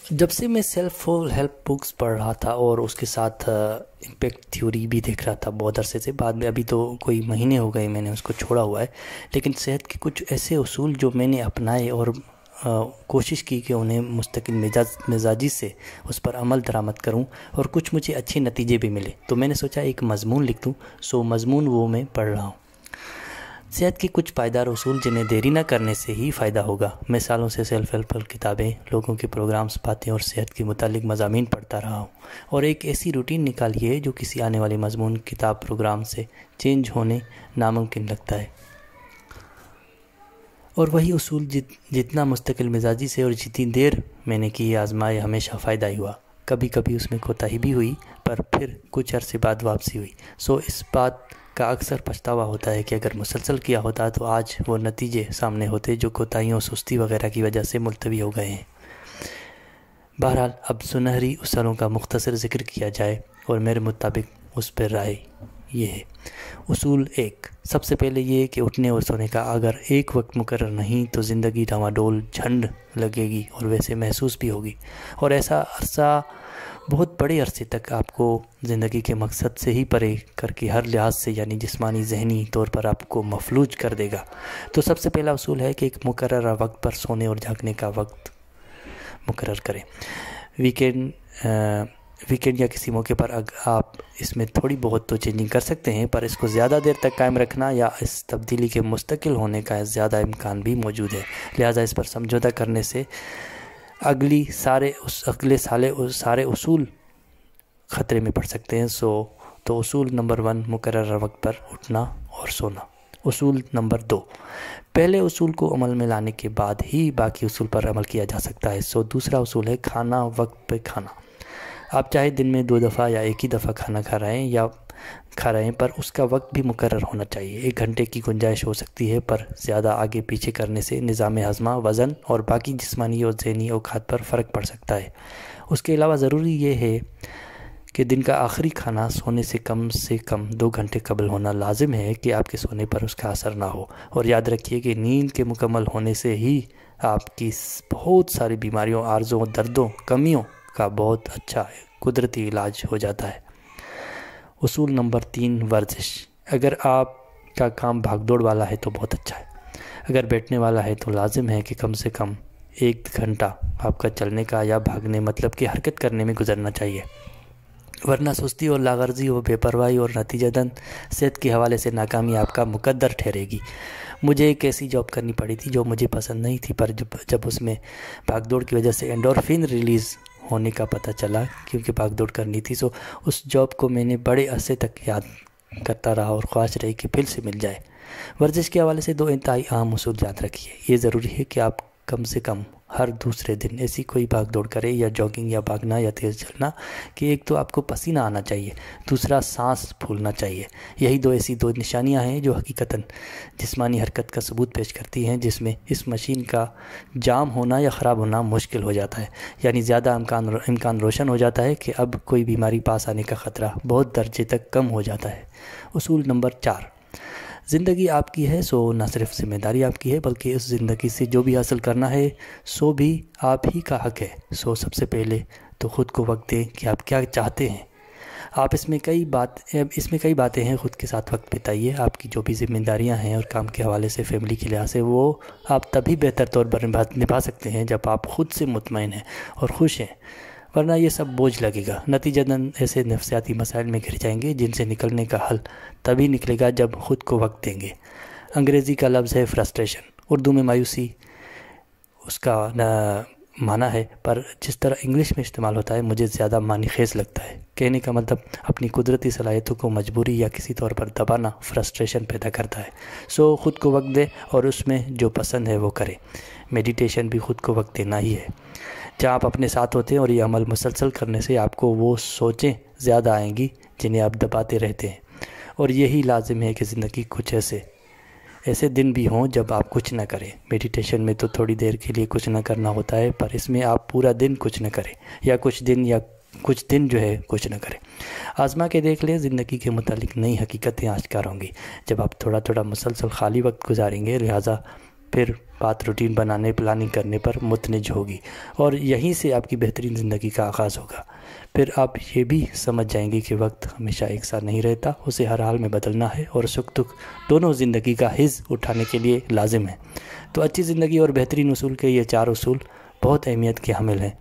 جب سے میں سیلف ہیلپ بکس پڑھ رہا تھا اور اس کے ساتھ امپیکٹ تھیوری بھی دیکھ رہا تھا بہت عرصے سے، بعد میں ابھی تو کوئی مہینے ہو گئے میں نے اس کو چھوڑا ہوا ہے، لیکن صحت کے کچھ ایسے اصول جو میں نے اپنائے اور کوشش کی کہ انہیں مستقل مزاجی سے اس پر عمل درآمد کروں، اور کچھ مجھے اچھے نتیجے بھی ملے، تو میں نے سوچا ایک مضمون لکھ دوں۔ مضمون وہ میں پڑھ رہا ہوں، صحت کے کچھ پائیدار اصول جنہیں دیری نہ کرنے سے ہی فائدہ ہوگا۔ میں سالوں سے سیلف ہیلپ کتابیں، لوگوں کے پروگرامز، باتیں اور صحت کے متعلق مضامین پڑھتا رہا ہوں، اور ایک ایسی روٹین نکالی ہے جو کسی آنے والے مضمون، کتاب، پروگرام سے چینج ہونے ناممکن لگتا ہے۔ اور وہی اصول جتنا مستقل مزاجی سے اور جتنی دیر میں نے کی آزمائے، ہمیشہ فائدہ ہی ہوا۔ کبھی کبھی اس میں کوتاہی بھی ہوئی، پر پھر کچھ عرصے بعد واپسی ہوئی۔ اس بات کا اکثر پچھتاوا ہوتا ہے کہ اگر مسلسل کیا ہوتا تو آج وہ نتیجے سامنے ہوتے جو کوتاہیوں، سستی وغیرہ کی وجہ سے ملتوی ہو گئے ہیں۔ بہرحال اب سنہری اصولوں کا مختصر ذکر کیا جائے، اور میرے مطابق اس پر رائے یہ ہے۔ اصول 1، سب سے پہلے یہ کہ اٹھنے اور سونے کا اگر ایک وقت مقرر نہیں تو زندگی ڈاواڈول، جھنڈ لگے گی اور ویسے محسوس بھی ہوگی، اور ایسا عرصہ بہت بڑے عرصے تک آپ کو زندگی کے مقصد سے ہی پرے کر کے ہر لحاظ سے، یعنی جسمانی، ذہنی طور پر آپ کو مفلوج کر دے گا۔ تو سب سے پہلا اصول ہے کہ ایک مقررہ وقت پر سونے اور جاگنے کا وقت مقرر کریں۔ ویکینڈ یا کسی موقع پر آپ اس میں تھوڑی بہت تو چینجنگ کر سکتے ہیں، پر اس کو زیادہ دیر تک قائم رکھنا یا اس تبدیلی کے مستقل ہونے کا زیادہ امکان بھی موجود ہے، لہٰذا اس پر سمجھوتہ کرنے سے اگلے سارے اصول خطرے میں پڑ سکتے ہیں۔ تو اصول نمبر 1، مقررہ وقت پر اٹھنا اور سونا۔ اصول نمبر 2، پہلے اصول کو عمل میں لانے کے بعد ہی باقی اصول پر عمل کیا جا سکتا ہے۔ دوسرا اصول ہے کھانا وقت پہ کھانا۔ آپ چاہے دن میں 2 دفعہ یا ایک ہی دفعہ کھانا کھا رہے ہیں، پر اس کا وقت بھی مقرر ہونا چاہیے۔ 1 گھنٹے کی گنجائش ہو سکتی ہے، پر زیادہ آگے پیچھے کرنے سے نظام ہاضمہ، وزن اور باقی جسمانی اور ذہنی اوقات پر فرق پڑ سکتا ہے۔ اس کے علاوہ ضروری یہ ہے کہ دن کا آخری کھانا سونے سے کم 2 گھنٹے قبل ہونا لازم ہے کہ آپ کے سونے پر اس کا اثر نہ ہو۔ اور یاد رکھیے کہ نیند کے مکمل ہونے سے ہی آپ کی بہت ساری بیماریوں، عارضوں، دردوں، کمیوں کا بہت اچھا قدرتی علاج ہو جاتا ہے۔ اصول نمبر 3، ورزش۔ اگر آپ کا کام بھاگ دوڑ والا ہے تو بہت اچھا ہے، اگر بیٹھنے والا ہے تو لازم ہے کہ کم سے کم 1 گھنٹہ آپ کا چلنے کا یا بھاگنے، مطلب کہ حرکت کرنے میں گزرنا چاہیے، ورنہ سستی اور لاغرضی اور بے پرواہی اور نتیجتاً صحت کے حوالے سے ناکامی آپ کا مقدر ٹھہرے گی۔ مجھے ایک ایسی جاب کرنی پڑی تھی جو مجھے پسند نہیں تھی، پر جب اس میں بھاگ دوڑ کی وجہ سے انڈورفین ریلیز ہونے کا پتہ چلا، کیونکہ بھاگ دوڑ کرنی تھی، اس جاب کو میں نے بڑے عرصے تک یاد کرتا رہا اور خواہش رہی کہ پھر سے مل جائے۔ ورزش کے حوالے سے 2 انتہائی اہم اصول یاد رکھیے۔ یہ ضروری ہے کہ آپ کم سے کم ہر دوسرے دن ایسی کوئی بھاگ دوڑ کریں، یا جاگنگ یا بھاگنا یا تیز چلنا، کہ ایک تو آپ کو پسینہ آنا چاہیے، دوسرا سانس پھولنا چاہیے۔ یہی ایسی دو نشانیاں ہیں جو حقیقتاً جسمانی حرکت کا ثبوت پیش کرتی ہیں، جس میں اس مشین کا جام ہونا یا خراب ہونا مشکل ہو جاتا ہے، یعنی زیادہ امکان روشن ہو جاتا ہے کہ اب کوئی بیماری پاس آنے کا خطرہ بہت درجے تک کم ہو جاتا ہے۔ اصول نمبر 4، زندگی آپ کی ہے، نہ صرف ذمہ داری آپ کی ہے، بلکہ اس زندگی سے جو بھی حاصل کرنا ہے بھی آپ ہی کا حق ہے۔ سب سے پہلے تو خود کو وقت دیں کہ آپ کیا چاہتے ہیں۔ اس میں کئی باتیں ہیں، خود کے ساتھ وقت بتائیے۔ آپ کی جو بھی ذمہ داریاں ہیں اور کام کے حوالے سے، فیملی کے لحاظ سے، وہ آپ تبھی بہتر طور پر نبھا سکتے ہیں جب آپ خود سے مطمئن ہیں اور خوش ہیں، ورنہ یہ سب بوجھ لگے گا۔ نتیجتاً ایسے نفسیاتی مسائل میں گھر جائیں گے جن سے نکلنے کا حل تبھی نکلے گا جب خود کو وقت دیں گے۔ انگریزی کا لفظ ہے فرسٹریشن، اردو میں مایوسی اس کا معنی ہے، پر جس طرح انگلش میں استعمال ہوتا ہے مجھے زیادہ معنی خیز لگتا ہے۔ کہنے کا مطلب اپنی قدرتی صلاحیتوں کو مجبوری یا کسی طور پر دبانا فرسٹریشن پیدا کرتا ہے۔ خود کو وقت دے اور اس میں جو پسند ہے وہ کرے۔ میڈیٹیشن بھی خود کو وقت دینا ہی ہے، جہاں آپ اپنے ساتھ ہوتے ہیں، اور یہ عمل مسلسل کرنے سے آپ کو وہ سوچیں زیادہ آئیں گی جنہیں آپ دباتے رہتے ہیں، اور یہی لازم ہے کہ زندگی کچھ ایسے دن بھی ہوں جب آپ کچھ نہ کریں۔ میڈیٹیشن میں تو تھوڑی دیر کے لیے کچھ نہ کرنا ہوتا ہے، پر اس میں آپ پورا دن کچھ نہ کریں، یا کچھ دن جو ہے کچھ نہ کریں۔ آزما کے دیکھ لیں، زندگی کے متعلق نئی حقیقتیں آشکار ہوں گی جب آپ تھوڑا مسلسل خالی وقت گزاریں گے، لہٰذا پھر بات روٹین بنانے پلاننگ کرنے پر متنج ہوگی، اور یہیں سے آپ کی بہترین زندگی کا آغاز ہوگا۔ پھر آپ یہ بھی سمجھ جائیں گے کہ وقت ہمیشہ ایک ساتھ نہیں رہتا، اسے ہر حال میں بدلنا ہے، اور سکھ دکھ دونوں زندگی کا حصہ اٹھانے کے لیے لازم ہے۔ تو اچھی زندگی اور بہترین اصول کے یہ 4 اصول بہت اہمیت کے حامل ہیں۔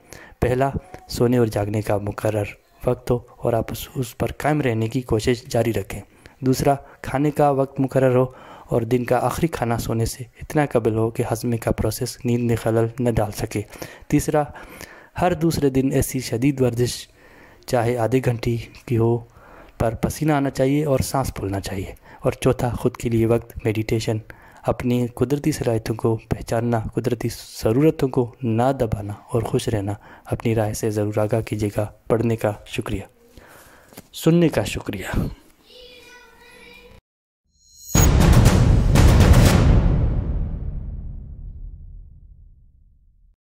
پہلا، سونے اور جاگنے کا مقرر وقت ہو اور آپ اس پر قائم رہنے کی کوشش جاری رکھیں۔ دوسرا، کھانے کا وقت مقرر ہو اور دن کا آخری کھانا سونے سے اتنا قبل ہو کہ ہضم کا پروسیس نیند میں خلل نہ ڈال سکے۔ تیسرا، ہر دوسرے دن ایسی شدید ورزش چاہے آدھے گھنٹے کی ہو پر پسینہ آنا چاہیے اور سانس پھولنا چاہیے۔ اور چوتھا، خود کے لیے وقت، میڈیٹیشن، اپنی قدرتی صلاحیتوں کو پہچاننا، قدرتی ضرورتوں کو نہ دبانا اور خوش رہنا۔ اپنی رائے سے ضرور آگاہ کیجیے گا۔ پڑھنے کا شکریہ، سننے کا شکریہ۔